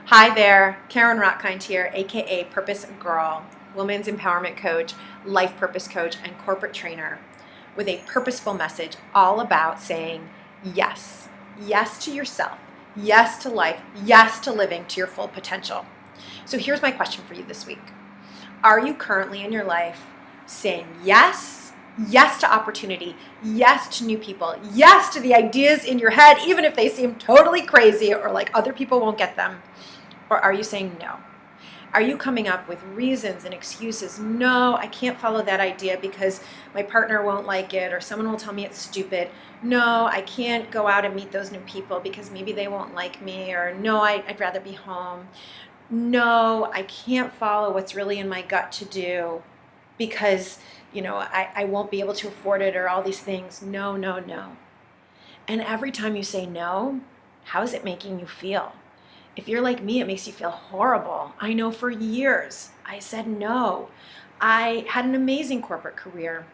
Hi there, Carin Rockind here, aka Purpose Girl, women's empowerment coach, life purpose coach, and corporate trainer with a purposeful message all about saying yes. Yes to yourself, yes to life, yes to living to your full potential. So here's my question for you this week. Are you currently in your life saying yes? Yes to opportunity, yes to new people, yes to the ideas in your head, even if they seem totally crazy or like other people won't get them? Or are you saying no? Are you coming up with reasons and excuses? No, I can't follow that idea because my partner won't like it or someone will tell me it's stupid. No, I can't go out and meet those new people because maybe they won't like me. Or no, I'd rather be home. No, I can't follow what's really in my gut to do because, I won't be able to afford it or all these things. No, no, no. And every time you say no, how is it making you feel? If you're like me, it makes you feel horrible. I know for years I said no. I had an amazing corporate career.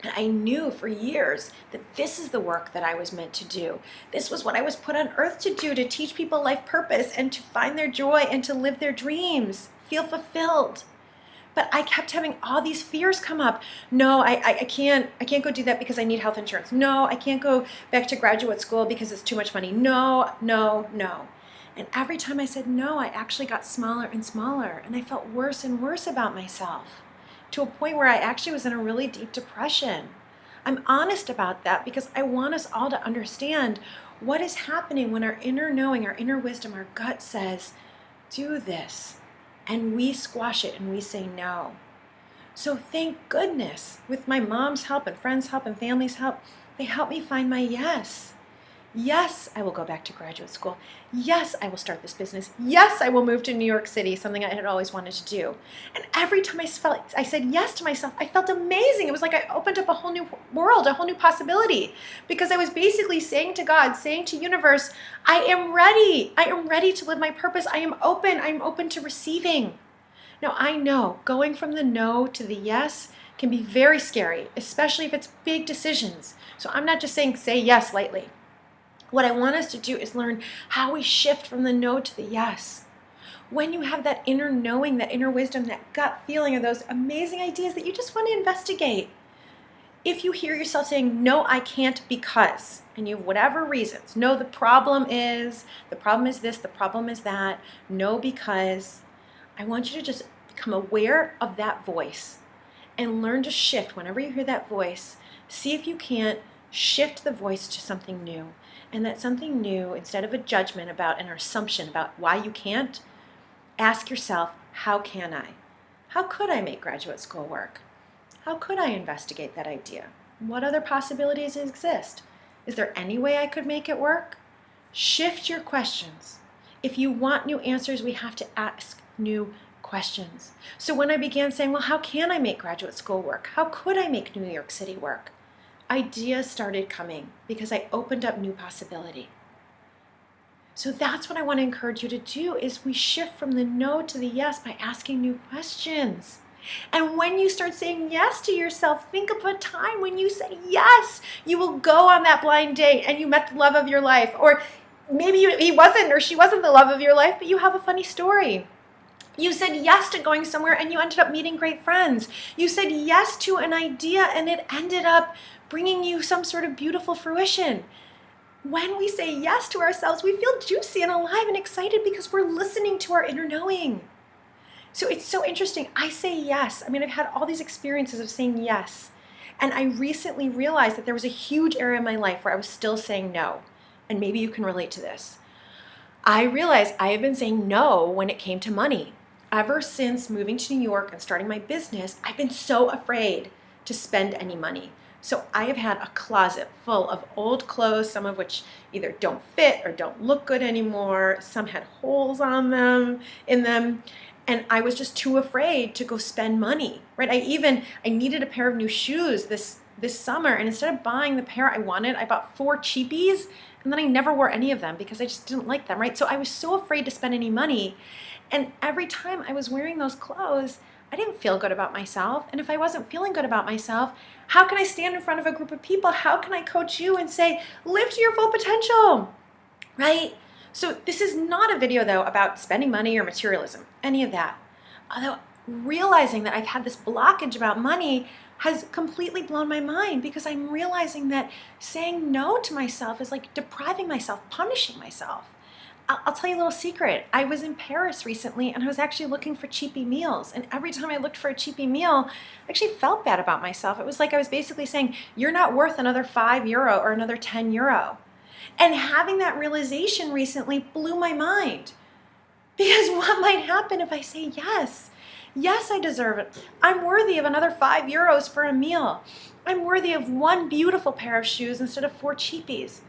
And I knew for years that this is the work that I was meant to do. This was what I was put on earth to do, to teach people life purpose and to find their joy and to live their dreams, feel fulfilled. But I kept having all these fears come up. No, I can't go do that because I need health insurance. No, I can't go back to graduate school because it's too much money. No, no, no. And every time I said no, I actually got smaller and smaller, and I felt worse and worse about myself to a point where I actually was in a really deep depression. I'm honest about that because I want us all to understand what is happening when our inner knowing, our inner wisdom, our gut says, do this. And we squash it and we say no. So thank goodness, with my mom's help and friends' help and family's help, they helped me find my yes. Yes, I will go back to graduate school. Yes, I will start this business. Yes, I will move to New York City, something I had always wanted to do. And every time I said yes to myself, I felt amazing. It was like I opened up a whole new world, a whole new possibility. Because I was basically saying to God, saying to universe, I am ready. I am ready to live my purpose. I am open to receiving. Now, I know going from the no to the yes can be very scary, especially if it's big decisions. So I'm not just saying say yes lightly. What I want us to do is learn how we shift from the no to the yes. When you have that inner knowing, that inner wisdom, that gut feeling of those amazing ideas that you just want to investigate. If you hear yourself saying, no, I can't because, and you have whatever reasons, no, the problem is this, the problem is that, no, because, I want you to just become aware of that voice and learn to shift whenever you hear that voice. See if you can't shift the voice to something new. And that something new, instead of a judgment about an assumption about why you can't, ask yourself, how can I? How could I make graduate school work? How could I investigate that idea? What other possibilities exist? Is there any way I could make it work? Shift your questions. If you want new answers, we have to ask new questions. So when I began saying, well, how can I make graduate school work? How could I make New York City work? Ideas started coming because I opened up new possibility. So that's what I want to encourage you to do is we shift from the no to the yes by asking new questions. And when you start saying yes to yourself, think of a time when you said yes. You will go on that blind date and you met the love of your life. Or maybe he wasn't or she wasn't the love of your life, but you have a funny story. You said yes to going somewhere and you ended up meeting great friends. You said yes to an idea and it ended up bringing you some sort of beautiful fruition. When we say yes to ourselves, we feel juicy and alive and excited because we're listening to our inner knowing. So it's so interesting. I say yes. I've had all these experiences of saying yes. And I recently realized that there was a huge area in my life where I was still saying no. And maybe you can relate to this. I realized I have been saying no when it came to money. Ever since moving to New York and starting my business, I've been so afraid to spend any money. So I have had a closet full of old clothes, some of which either don't fit or don't look good anymore. Some had holes in them. And I was just too afraid to go spend money, right? I needed a pair of new shoes this summer. And instead of buying the pair I wanted, I bought 4 cheapies. And then I never wore any of them because I just didn't like them, right? So I was so afraid to spend any money. And every time I was wearing those clothes, I didn't feel good about myself. And if I wasn't feeling good about myself, how can I stand in front of a group of people? How can I coach you and say, live to your full potential, right? So this is not a video though about spending money or materialism, any of that. Although realizing that I've had this blockage about money has completely blown my mind, because I'm realizing that saying no to myself is like depriving myself, punishing myself. I'll tell you a little secret. I was in Paris recently and I was actually looking for cheapy meals. And every time I looked for a cheapy meal, I actually felt bad about myself. It was like I was basically saying, you're not worth another €5 or another €10. And having that realization recently blew my mind. Because what might happen if I say yes? Yes, I deserve it. I'm worthy of another €5 for a meal. I'm worthy of one beautiful pair of shoes instead of 4 cheapies.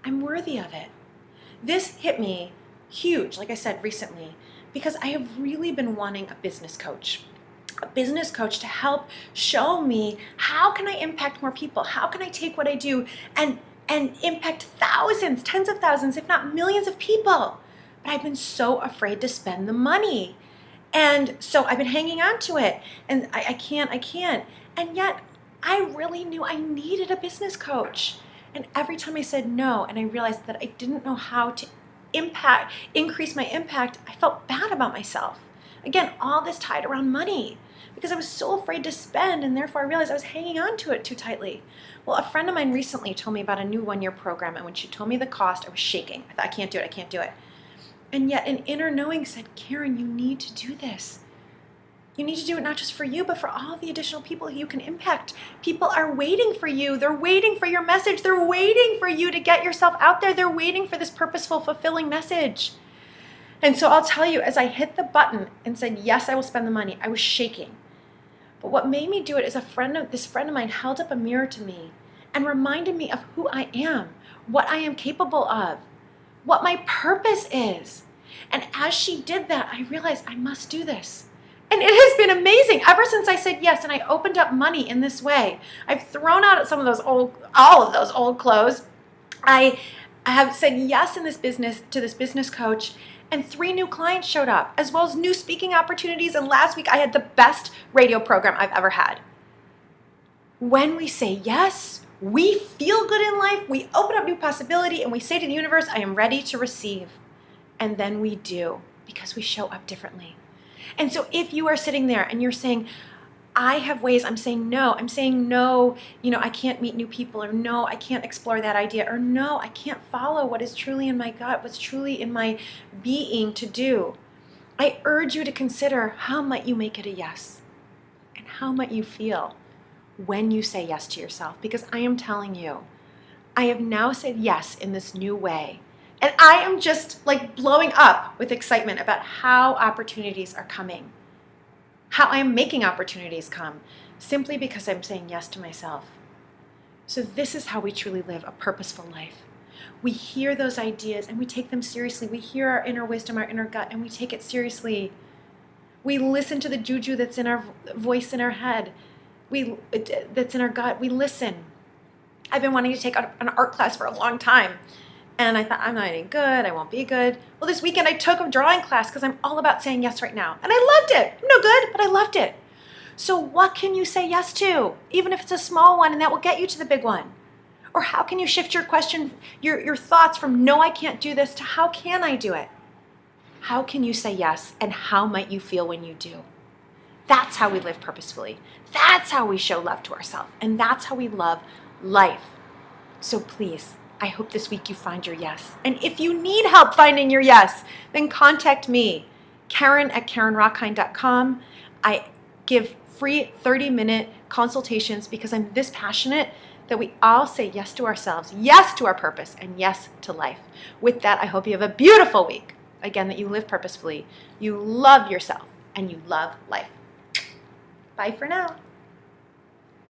I'm worthy of it. This hit me huge, like I said, recently, because I have really been wanting a business coach to help show me how can I impact more people? How can I take what I do and impact thousands, tens of thousands, if not millions of people? But I've been so afraid to spend the money. And so I've been hanging on to it, and I can't. And yet I really knew I needed a business coach. And every time I said no, and I realized that I didn't know how to increase my impact, I felt bad about myself. Again, all this tied around money, because I was so afraid to spend, and therefore I realized I was hanging on to it too tightly. Well, a friend of mine recently told me about a new 1-year program, and when she told me the cost, I was shaking. I thought, I can't do it. And yet an inner knowing said, Carin, you need to do this. You need to do it not just for you, but for all the additional people you can impact. People are waiting for you. They're waiting for your message. They're waiting for you to get yourself out there. They're waiting for this purposeful, fulfilling message. And so I'll tell you, as I hit the button and said, yes, I will spend the money, I was shaking. But what made me do it is this friend of mine held up a mirror to me and reminded me of who I am, what I am capable of, what my purpose is. And as she did that, I realized I must do this. And it has been amazing ever since I said yes and I opened up money in this way. I've thrown out all of those old clothes. I have said yes in this business to this business coach, and 3 new clients showed up, as well as new speaking opportunities. And last week I had the best radio program I've ever had. When we say yes, we feel good in life, we open up new possibility, and we say to the universe, I am ready to receive. And then we do, because we show up differently. And so if you are sitting there and you're saying, I have ways, I'm saying no, I can't meet new people, or no, I can't explore that idea, or no, I can't follow what is truly in my gut, what's truly in my being to do. I urge you to consider, how might you make it a yes? And how might you feel when you say yes to yourself? Because I am telling you, I have now said yes in this new way. And I am just like blowing up with excitement about how opportunities are coming, how I am making opportunities come, simply because I'm saying yes to myself. So this is how we truly live a purposeful life. We hear those ideas and we take them seriously. We hear our inner wisdom, our inner gut, and we take it seriously. We listen to the juju that's in our voice in our head, that's in our gut. We listen. I've been wanting to take an art class for a long time. And I thought, I'm not any good, I won't be good. Well, this weekend I took a drawing class because I'm all about saying yes right now. And I loved it. I'm no good, but I loved it. So what can you say yes to? Even if it's a small one, and that will get you to the big one. Or how can you shift your question, your thoughts from no, I can't do this, to how can I do it? How can you say yes, and how might you feel when you do? That's how we live purposefully. That's how we show love to ourselves. And that's how we love life. So please, I hope this week you find your yes. And if you need help finding your yes, then contact me, Carin at CarinRockind.com. I give free 30-minute consultations because I'm this passionate that we all say yes to ourselves, yes to our purpose, and yes to life. With that, I hope you have a beautiful week. Again, that you live purposefully, you love yourself, and you love life. Bye for now.